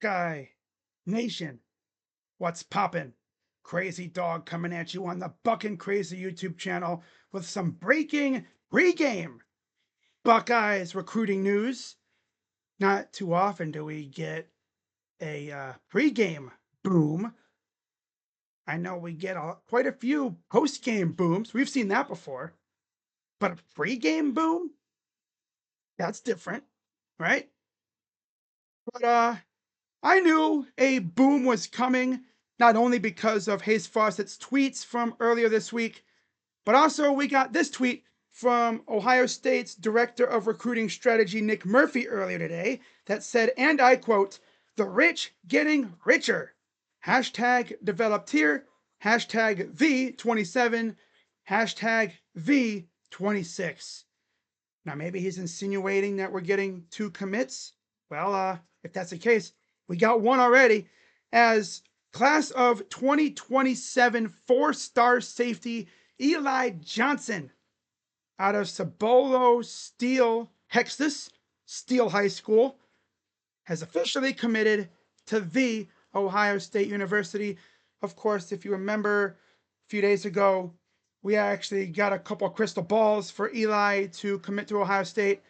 Buckeye Nation, what's poppin'? Crazy Dog coming at you on the Buckin' Crazy YouTube channel with some breaking pregame Buckeyes recruiting news. Not too often do we get a pregame boom. I know we get quite a few postgame booms. We've seen that before, but a pregame boom? That's different, right? But I knew a boom was coming, not only because of Hayes Fawcett's tweets from earlier this week, but also we got this tweet from Ohio State's Director of Recruiting Strategy, Nick Murphy, earlier today that said, and I quote, "The rich getting richer. Hashtag developed here. Hashtag V27. Hashtag V26. Now, maybe he's insinuating that we're getting 2 commits. Well, if that's the case, we got one already, as class of 2027 4-star safety Eli Johnson out of Cibolo Steele, Texas, Steele High School, has officially committed to the Ohio State University. Of course, if you remember a few days ago, we actually got a couple of crystal balls for Eli to commit to Ohio State.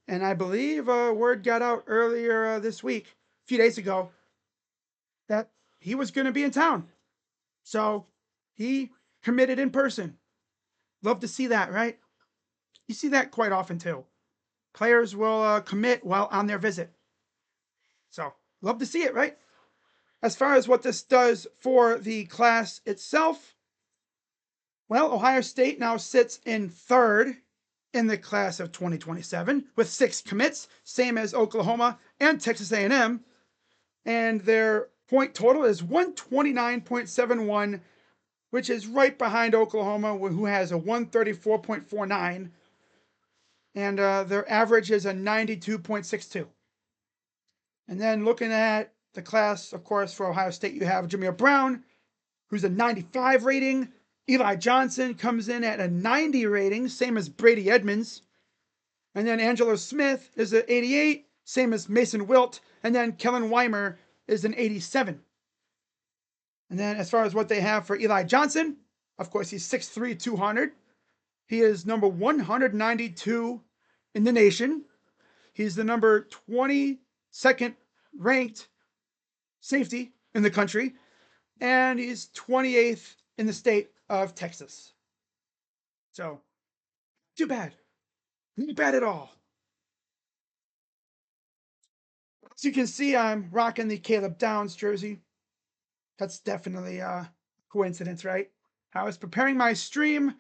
And I believe word got out earlier this week, a few days ago, that he was going to be in town. So he committed in person. Love to see that, right? You see that quite often too. Players will commit while on their visit. So love to see it, right? As far as what this does for the class itself, well, Ohio State now sits in 3rd in the class of 2027 with 6 commits, same as Oklahoma and Texas A&M, and their point total is 129.71, which is right behind Oklahoma, who has a 134.49, and their average is a 92.62. And then looking at the class, of course, for Ohio State, you have Jameer Brown, who's a 95 rating. Eli Johnson comes in at a 90 rating, same as Brady Edmonds. And then Angelo Smith is an 88, same as Mason Wilt. And then Kellen Weimer is an 87. And then as far as what they have for Eli Johnson, of course, he's 6'3", 200. He is number 192 in the nation. He's the number 22nd ranked safety in the country. And he's 28th in the state of Texas. So, too bad. Not bad at all. As you can see, I'm rocking the Caleb Downs jersey. That's definitely a coincidence, right? I was preparing my stream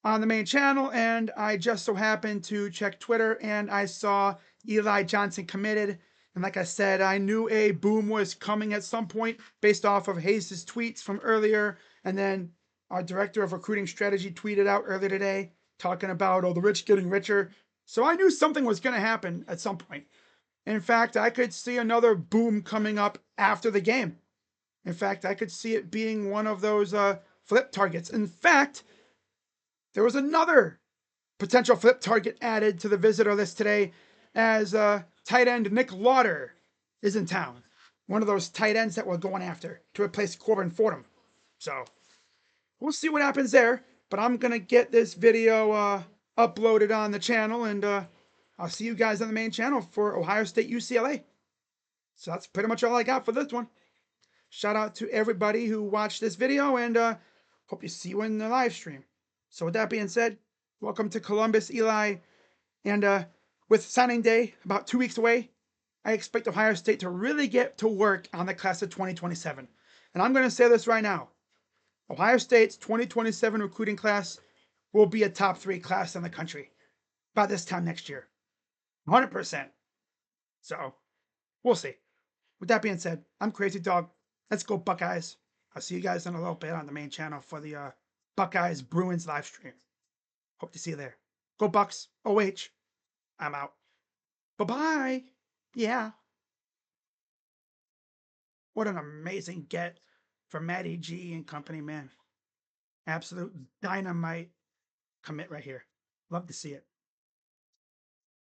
on the main channel, and I just so happened to check Twitter, and I saw Eli Johnson committed. And like I said, I knew a boom was coming at some point based off of Hayes' tweets from earlier. And then our director of recruiting strategy tweeted out earlier today talking about, oh, the rich getting richer. So I knew something was going to happen at some point. In fact, I could see another boom coming up after the game. In fact, I could see it being one of those flip targets. In fact, there was another potential flip target added to the visitor list today, as tight end Nick Lauder is in town. One of those tight ends that we're going after to replace Corbin Fordham. So we'll see what happens there. But I'm going to get this video uploaded on the channel, and I'll see you guys on the main channel for Ohio State UCLA. So that's pretty much all I got for this one. Shout out to everybody who watched this video, and hope to see you in the live stream. So with that being said, welcome to Columbus, Eli. And with signing day about 2 weeks away, I expect Ohio State to really get to work on the class of 2027. And I'm going to say this right now. Ohio State's 2027 recruiting class will be a top 3 class in the country by this time next year. 100%. So, we'll see. With that being said, I'm Crazy Dog. Let's go Buckeyes. I'll see you guys in a little bit on the main channel for the Buckeyes Bruins live stream. Hope to see you there. Go Bucks. OH. I'm out. Bye-bye. Yeah. What an amazing get for Matty G and company, man. Absolute dynamite commit right here. Love to see it.